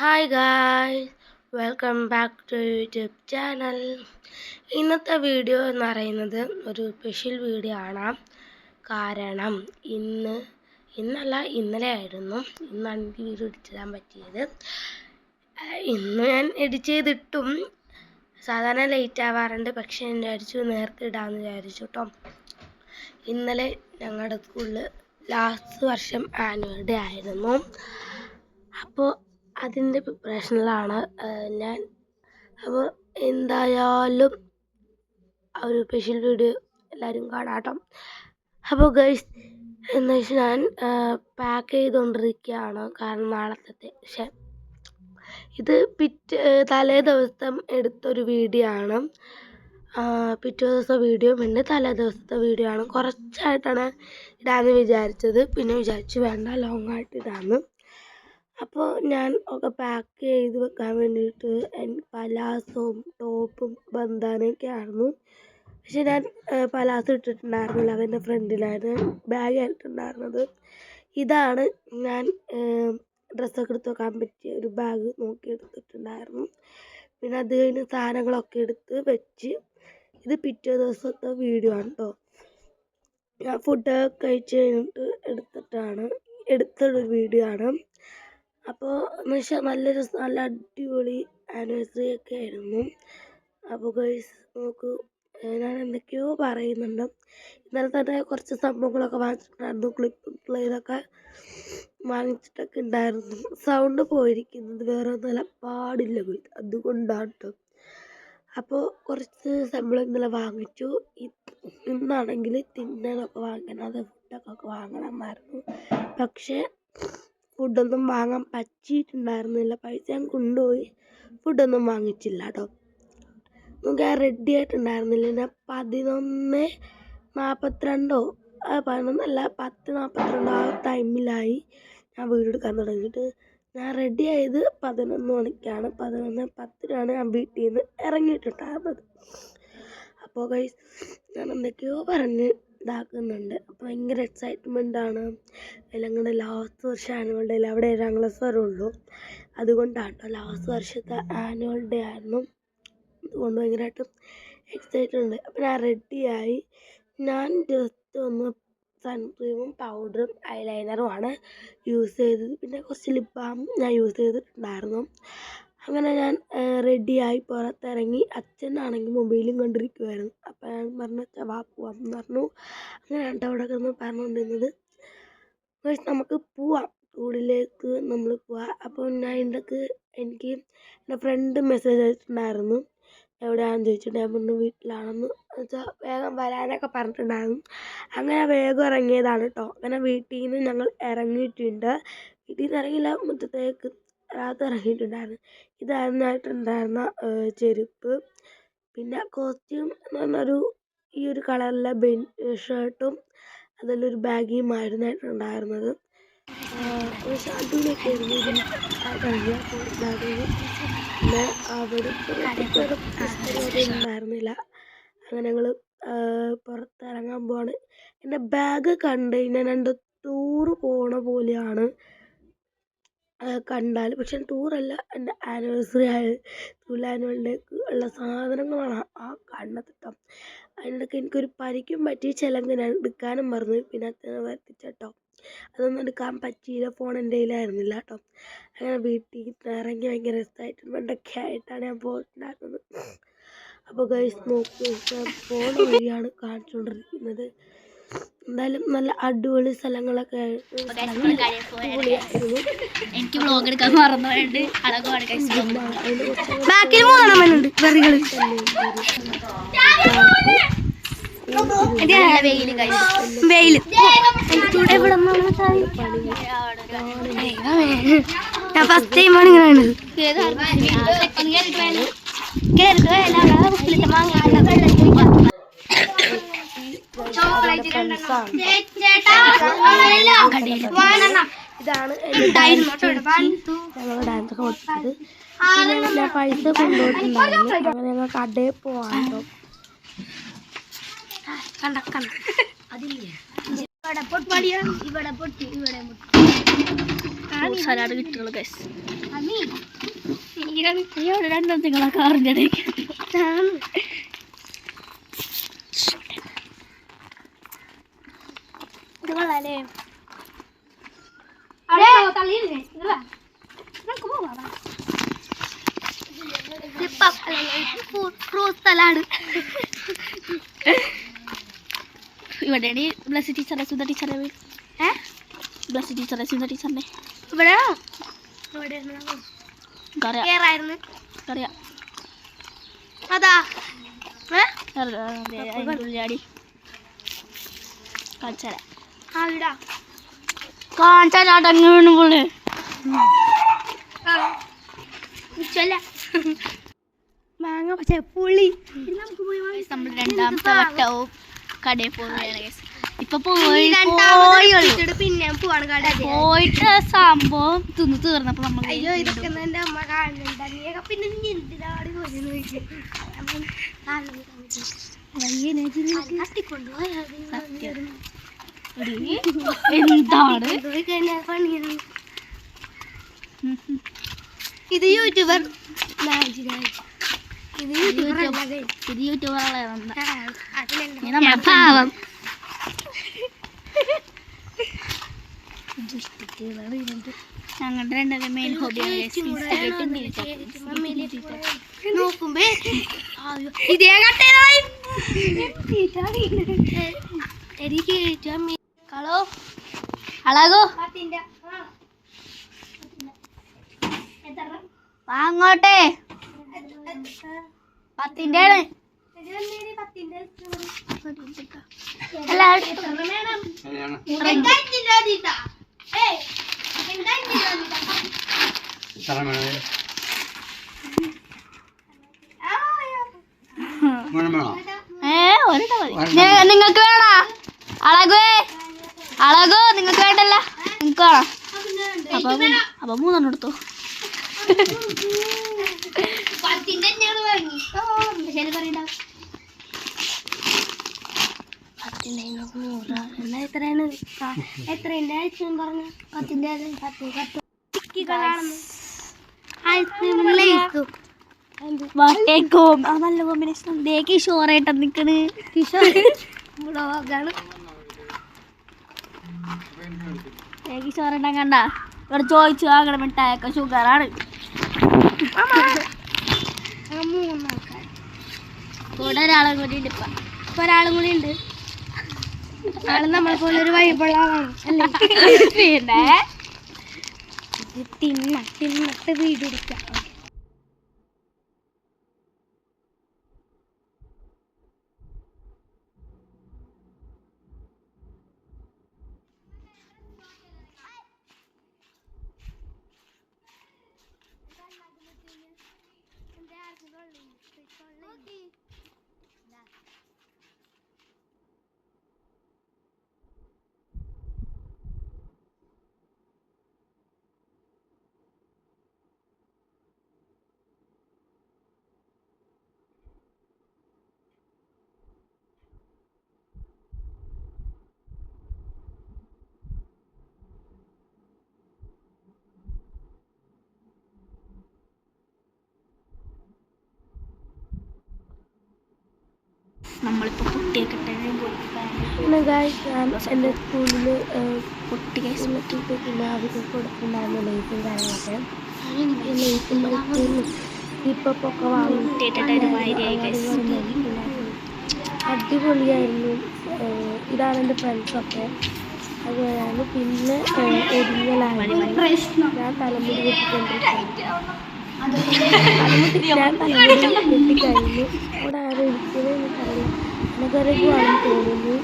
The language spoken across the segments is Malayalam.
Hi guys, welcome back to YouTube channel. ഇന്നത്തെ വീഡിയോ എന്ന് പറയുന്നത് ഒരു സ്പെഷ്യൽ വീഡിയോ ആണ്. കാരണം ഇന്നലെ ആയിരുന്നു. ഇന്നാണ് എനിക്ക് വീഡിയോ എഡിറ്റ് ചെയ്യാൻ പറ്റിയത്. ഇന്ന് ഞാൻ എഡിറ്റ് ചെയ്തിട്ടും സാധാരണ ലേറ്റ് ആവാറുണ്ട്, പക്ഷേ ഞാൻ വിചാരിച്ചു നേരത്തെ ഇടാമെന്ന് വിചാരിച്ചു കേട്ടോ. ഇന്നലെ ഞങ്ങളുടെ സ്കൂളിൽ ലാസ്റ്റ് വർഷം ആനുവൽ ഡേ ആയിരുന്നു. അപ്പോൾ അതിൻ്റെ പ്രിപ്പറേഷനിലാണ് ഞാൻ. അപ്പോൾ എന്തായാലും ഒരു സ്പെഷ്യൽ വീഡിയോ എല്ലാവരും കാണാട്ടോ. അപ്പോൾ ഗൈസ്, എന്താ വെച്ചാൽ ഞാൻ പാക്ക് ചെയ്തുകൊണ്ടിരിക്കുകയാണ്. കാരണം നാളത്തെ ഇത് തലേ ദിവസം എടുത്തൊരു വീഡിയോ ആണ്. പിറ്റേ ദിവസത്തെ വീഡിയോ പിന്നെ തലേ ദിവസത്തെ വീഡിയോ ആണ്. കുറച്ചായിട്ടാണ് ഇടാമെന്ന് വിചാരിച്ചത്, പിന്നെ വിചാരിച്ചു വേണ്ട, ലോങ് ആയിട്ട് ഇടാമെന്ന്. അപ്പോൾ ഞാൻ ഒക്കെ പാക്ക് ചെയ്ത് വെക്കാൻ വേണ്ടിയിട്ട് പലാസവും ടോപ്പും ബന്ധാനയൊക്കെ ആയിരുന്നു. പക്ഷെ ഞാൻ പലാസോ ഇട്ടിട്ടുണ്ടായിരുന്നില്ല, അതെൻ്റെ ഫ്രണ്ടിലായിരുന്നു ബാഗ് ആയിട്ടുണ്ടായിരുന്നത്. ഇതാണ് ഞാൻ ഡ്രസ്സൊക്കെ എടുത്ത് വെക്കാൻ പറ്റിയ ഒരു ബാഗ് നോക്കി എടുത്തിട്ടുണ്ടായിരുന്നു. പിന്നെ അത് കഴിഞ്ഞ് സാധനങ്ങളൊക്കെ എടുത്ത് വെച്ച്. ഇത് പിറ്റേ ദിവസത്തെ വീഡിയോ ആണ് കേട്ടോ. ഞാൻ ഫുഡ് കഴിച്ച് കഴിഞ്ഞിട്ട് എടുത്തൊരു വീഡിയോ ആണ്. അപ്പോൾ എന്ന് വെച്ചാൽ നല്ല അടിപൊളി ആനിവേഴ്സറി ഒക്കെ ആയിരുന്നു. അപ്പോൾ ഗൈസ് നോക്കൂ, ഞാൻ എന്തൊക്കെയോ പറയുന്നുണ്ട്. ഇന്നലെ തന്നെ കുറച്ച് സംഭവങ്ങളൊക്കെ വാങ്ങിച്ചിട്ടുണ്ടായിരുന്നു. ക്ലിപ്പും പ്ലേതൊക്കെ വാങ്ങിച്ചിട്ടൊക്കെ ഉണ്ടായിരുന്നു. സൗണ്ട് പോയിരിക്കുന്നത് വേറെ ഒന്നുമല്ല, പാടില്ല ഗൈസ്, അതുകൊണ്ടാണ് കേട്ടോ. അപ്പോൾ കുറച്ച് സംഭവം ഇന്നലെ വാങ്ങിച്ചു. ഇന്നാണെങ്കിൽ തിന്നാനൊക്കെ വാങ്ങണം, അത് ഫുഡൊക്കെ വാങ്ങണമെന്നായിരുന്നു. പക്ഷേ ഫുഡൊന്നും വാങ്ങാൻ പറ്റിയിട്ടുണ്ടായിരുന്നില്ല. പൈസ ഞാൻ കൊണ്ടുപോയി, ഫുഡൊന്നും വാങ്ങിച്ചില്ല കേട്ടോ. നമുക്ക് ഞാൻ റെഡി ആയിട്ടുണ്ടായിരുന്നില്ല. ഞാൻ 11:42 10:42 ആ ടൈമിലായി ഞാൻ വീഡിയോ എടുക്കാൻ തുടങ്ങിയിട്ട്. ഞാൻ റെഡി ആയത് 11 മണിക്കാണ്. 11:10 ഞാൻ വീട്ടിൽ നിന്ന് ഇറങ്ങിയിട്ടുണ്ടായിരുന്നത്. അപ്പോൾ ഗൈസ്, ഞാൻ എന്തൊക്കെയോ പറഞ്ഞ് ഇതാക്കുന്നുണ്ട്. അപ്പോൾ ഭയങ്കര എക്സൈറ്റ്മെൻറ്റാണ്. ഞങ്ങളുടെ ലാസ്റ്റ് വർഷം ആനുവൽ ഡേ അവിടെ 7ാം ക്ലാസ് വരെ ഉള്ളൂ. അതുകൊണ്ടാണ് കേട്ടോ, ലാസ്റ്റ് വർഷത്തെ ആനുവൽ ഡേ ആയിരുന്നു. അതുകൊണ്ട് ഭയങ്കരമായിട്ടും എക്സൈറ്റഡ് ഉണ്ട്. അപ്പോൾ ഞാൻ റെഡിയായി. ഞാൻ ജസ്റ്റ് ഒന്ന് സൺക്രീമും പൗഡറും ഐലൈനറുമാണ് യൂസ് ചെയ്തത്. പിന്നെ കുറച്ച് ലിപ് ബാമും ഞാൻ യൂസ് ചെയ്തിട്ടുണ്ടായിരുന്നു. അങ്ങനെ ഞാൻ റെഡിയായി പുറത്തിറങ്ങി. അച്ഛനാണെങ്കിൽ മൊബൈലും കണ്ടിരിക്കുമായിരുന്നു. അപ്പോൾ ഞാൻ പറഞ്ഞു, വാ പോവാമെന്ന് പറഞ്ഞു. അങ്ങനെ അവിടെ കിടന്ന് പറഞ്ഞുകൊണ്ടിരുന്നത്. നമുക്ക് പോവാം, സ്കൂളിലേക്ക് നമ്മൾ പോവാം. അപ്പോൾ ഞാൻ എനിക്ക് എൻ്റെ ഫ്രണ്ട് മെസ്സേജ് അയച്ചിട്ടുണ്ടായിരുന്നു, എവിടെയാണെന്ന് ചോദിച്ചിട്ട്. ഞാൻ പറഞ്ഞു വീട്ടിലാണെന്ന് വെച്ചാൽ വേഗം വരാനൊക്കെ പറഞ്ഞിട്ടുണ്ടായിരുന്നു. അങ്ങനെ വേഗം ഇറങ്ങിയതാണ് കേട്ടോ. അങ്ങനെ വീട്ടിൽ നിന്ന് ഞങ്ങൾ ഇറങ്ങിയിട്ടുണ്ട്. വീട്ടിൽ നിന്ന് ഇറങ്ങിയില്ല, മുറ്റത്തേക്ക് ഇറങ്ങിയിട്ടുണ്ടായിരുന്നു. ഇതായിരുന്നായിട്ടുണ്ടായിരുന്ന ചെരുപ്പ്. പിന്നെ കോസ്റ്റ്യൂം എന്ന് പറഞ്ഞൊരു ഈ ഒരു കളറിലെ ഷർട്ടും അതിലൊരു ബാഗിയുമായിരുന്നായിട്ടുണ്ടായിരുന്നത്. അടിപൊളിയൊക്കെ ആയിരുന്നു. പിന്നെ അവിടെ ഉണ്ടായിരുന്നില്ല. അങ്ങനെ ഞങ്ങൾ പുറത്തിറങ്ങാൻ പോവാണ്. എൻ്റെ ബാഗ് കണ്ട് കഴിഞ്ഞാൽ രണ്ട് ടൂറ് പോണ പോലെയാണ് കണ്ടാൽ. പക്ഷെ ടൂറല്ല, എൻ്റെ ആനിവേഴ്സറി സ്കൂൾ ആനുവൽ ഡേക്ക് ഉള്ള സാധനങ്ങളാണ് ആ കണ്ണത്തിട്ടം. അതിനിടയ്ക്ക് എനിക്കൊരു പരിക്കും പറ്റി. ചിലങ്ക് ഞാൻ എടുക്കാനും മറന്നു, പിന്നെ അച്ഛനെ വരുത്തിച്ചേട്ടോ. അതൊന്നും എടുക്കാൻ പറ്റിയില്ല, ഫോൺ എൻ്റെ കയ്യിലായിരുന്നില്ല കേട്ടോ. അങ്ങനെ വീട്ടിൽ ഇറങ്ങി ഭയങ്കര എക്സൈറ്റ്മെൻ്റൊക്കെ ആയിട്ടാണ് ഞാൻ പോയിട്ടുണ്ടായിരുന്നത്. അപ്പോൾ ഗൈസ് നോക്കി, ഫോൺ വഴിയാണ് കാണിച്ചുകൊണ്ടിരിക്കുന്നത്. എന്തായാലും നല്ല അടിപൊളി സ്ഥലങ്ങളൊക്കെ എനിക്ക് വ്ലോഗ് എടുക്കാൻ മറന്നുണ്ട്. ഞാൻ ഫസ്റ്റ് ടൈമാണ് ഇങ്ങനെ ഇതാണ് ഞങ്ങൾ ഡാൻസ് കൊടുത്തത്. പിന്നെ ഞാൻ പൈസ കൊണ്ടുപോയിട്ടുണ്ടായിരുന്നു. അങ്ങനെ ഞങ്ങൾ കടയിൽ പോവാണോ. ഫ്രൂട്ട് സലാഡ് കിട്ടുള്ളൂ ഗൈസ്. രണ്ടോ നിങ്ങളെ കാറിൻ്റെ ഇടയ്ക്ക് ഇത് കൊള്ളാല്ലേ? ഫ്രൂട്ട് സലാഡ് ഇവിടെയാണ് ബ്ലസ് ടീച്ചറെ സുധ ടീച്ചറെ വീട്. ബ്ലസ് ടീച്ചറെ സുധ ടീച്ചറിന്റെ ഇവിടെ അറിയാം. അതാ ഉള്ളിയാടി കാണിച്ചാടങ്ങ് പുള്ളി മാങ്ങ പക്ഷേ പുളി. നമ്മൾ രണ്ടാമത്തെ വട്ടവും കടയിൽ പോവുകയാണ്. ഇപ്പൊ പിന്നെ പോവാണ് കട പോയിട്ട് സംഭവം തിന്നു തീർന്നപ്പോ നമ്മൾ അയ്യോ ഇതൊക്കെ എന്റെ അമ്മ കാണുന്നുണ്ട്. പിന്നെ എന്തിനാടി എന്താണ് ഇത് യൂട്യൂബർ ഇത് യൂട്യൂബറുകളെ പാവം ഞങ്ങളുടെ രണ്ടര മെയിൻ ഹോബിയാണ് നോക്കുമ്പോ ഇതേ കളോ അളകോ അങ്ങോട്ടെ 10ന്റെ നിങ്ങൾക്ക് വേണോ അളകോ നിങ്ങൾക്ക് വേണ്ടല്ല നിങ്ങൾക്ക് വേണോ അപ്പൊ 3 എടുത്തോ. നല്ല കോമ്പിനേഷൻ. കിഷോറായിട്ട് നിക്കണ്. കിഷോറേട്ടൻ കണ്ട ഇവിടെ ചോദിച്ചു വാങ്ങണ മിഠായൊക്കെ ഷുഗറാണ്. കൂടെ ഒരാളും കൂടി ഉണ്ട്. ഇപ്പൊ ഒരാളും കൂടി ഉണ്ട്. ആള് നമ്മളെ പോലെ ഒരു വൈബുള്ള ആളാണ് അല്ലേ? പിന്നെ തിന്നിട്ട് വീഡിയോ എടുക്കാം. നമ്മളിപ്പോൾ കുട്ടിയൊക്കെ എൻ്റെ സ്കൂളിൽ കുട്ടി പിന്നെ അവർക്ക് കൊടുക്കുന്നുണ്ടായിരുന്നു ലൈഫും കാര്യങ്ങളൊക്കെ. ലൈഫും ഹിപ്പൊക്കെ അടിപൊളിയായിരുന്നു. ഇതാണ് എൻ്റെ ഫ്രണ്ട്സൊക്കെ. അതുപോലെയാണ് പിന്നെ ഒരിങ്ങലായിരുന്നു. ഞാൻ തലമുടി വെട്ടിക്കൊണ്ടിരിക്കുന്നു. ഞാൻ തലമുടി വെട്ടിക്കഴിഞ്ഞു. അവിടെ ആരും ഇരിക്കുന്നത് എനിക്കറിയില്ല. നഗരക്ക് ആണെന്ന് തോന്നുന്നു.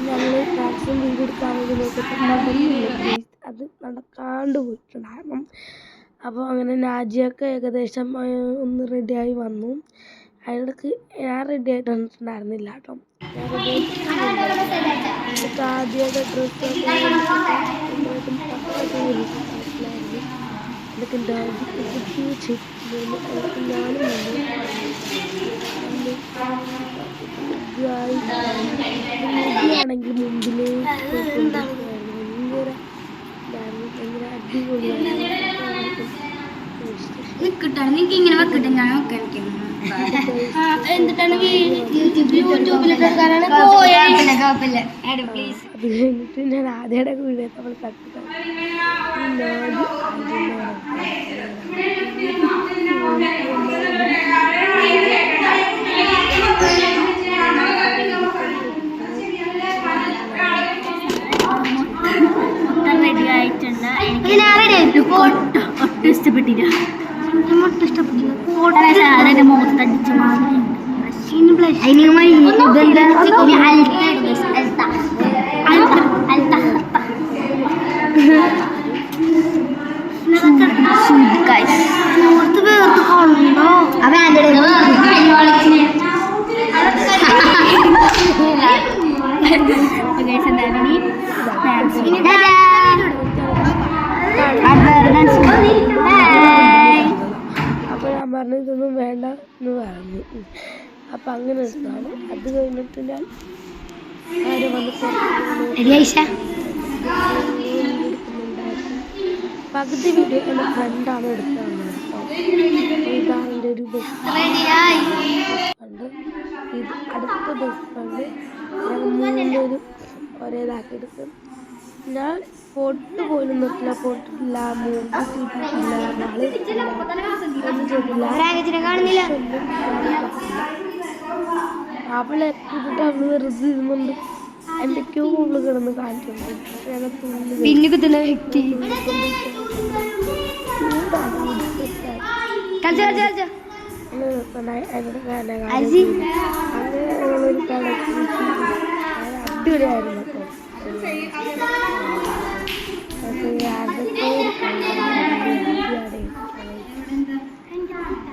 ഞങ്ങൾ മാക്സിമം വീഡിയോ എടുക്കാൻ വേണ്ടി നോക്കിയിട്ട് അത് നടക്കാണ്ട് പോയിട്ടുണ്ടായിരുന്നു. അപ്പോൾ അങ്ങനെ നാജിയൊക്കെ ഏകദേശം ഒന്ന് റെഡിയായി വന്നു. അതിനിടയ്ക്ക് ഞാൻ റെഡി ആയിട്ട് വന്നിട്ടുണ്ടായിരുന്നില്ല കേട്ടോ. ഞാൻ റെഡി ആയിട്ട് ആദ്യമായിട്ട് ഡ്രസ്സൊക്കെ ഇതൊക്കെ ഞാനും മുടിയാണെങ്കിൽ മുമ്പിലേക്ക് ഭയങ്കര ഇതായിരുന്നു. ഭയങ്കര അടിപൊളിയാണ്. നിൽക്കട്ടെ, നിങ്ങൾക്ക് ഇങ്ങനെ വെക്കട്ടെ, ഞാൻ എന്നിട്ടാണ് യൂട്യൂബിലിട്ട് എടുക്കാനാണ്. അത് കഴിഞ്ഞിട്ട് ഞാൻ ആദ്യയുടെ വീട് നമ്മൾ തട്ടി റെഡി ആയിട്ടുണ്ട്. എനിക്ക് ഒട്ടും ഇഷ്ടപ്പെട്ടില്ല. അതിന്റെ മുഖത്തടിച്ച മാതിരി അപ്പോൾ ഞാൻ പറഞ്ഞു ഇതൊന്നും വേണ്ട എന്ന് പറഞ്ഞു. അപ്പം അങ്ങനെ എടുത്താണ്. അത് കഴിഞ്ഞിട്ട് ഞാൻ ആര് വന്ന് പകുതി വീഡിയോ എൻ്റെ ഫ്രണ്ടാണ് എടുത്തത് കേട്ടോ. ഇതാണ് എൻ്റെ ഒരു ബെസ്റ്റ് ഫ്രണ്ട്. ഇത് അടുത്ത ബെസ്റ്റ് ഫ്രണ്ട്. ഞങ്ങൾ മൂന്നുപേരും ഒരേതാക്കി എടുക്കും. ഞാൻ പൊട്ട് പോലും നിർത്തില്ല, പൊട്ടിട്ടില്ല, മൂക്കിട്ടില്ല, ഒന്നും ചെയ്തില്ല. അവളെ എത്തിയിട്ട് അവള് വെറുതെ ഇരുന്നുണ്ട് എന്തൊക്കെയോ അവള് കിടന്ന് കാണിച്ചുണ്ട്. അടിപൊളിയായിരുന്നു കേട്ടോ.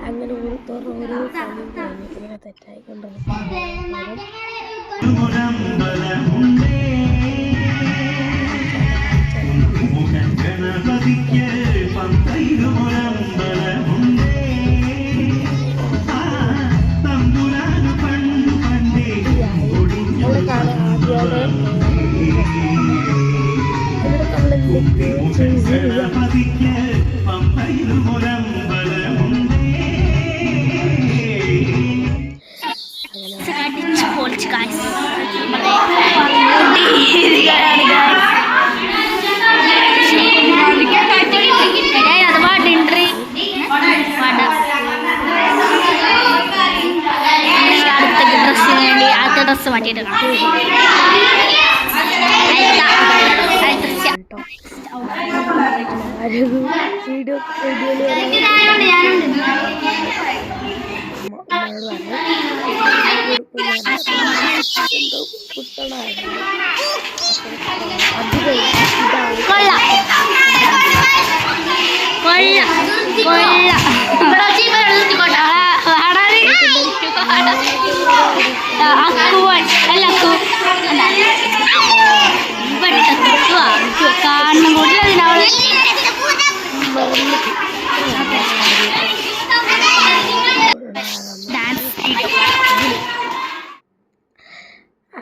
അങ്ങനെ ഓരോരുത്തർ ഓരോ കളിയും കഴിഞ്ഞ് ഇങ്ങനെ തെറ്റായിക്കൊണ്ടിരിക്കും. ഡ്രസ് മാറ്റിയിട്ട് കാണും കൂടി അതിനവള്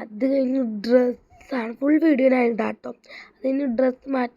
അത് കഴിഞ്ഞ് ഡ്രസ്സാണ് ഫുൾ വീഡിയോയിലായിട്ടാട്ടോ. അത് കഴിഞ്ഞ് ഡ്രസ്സ് മാറ്റി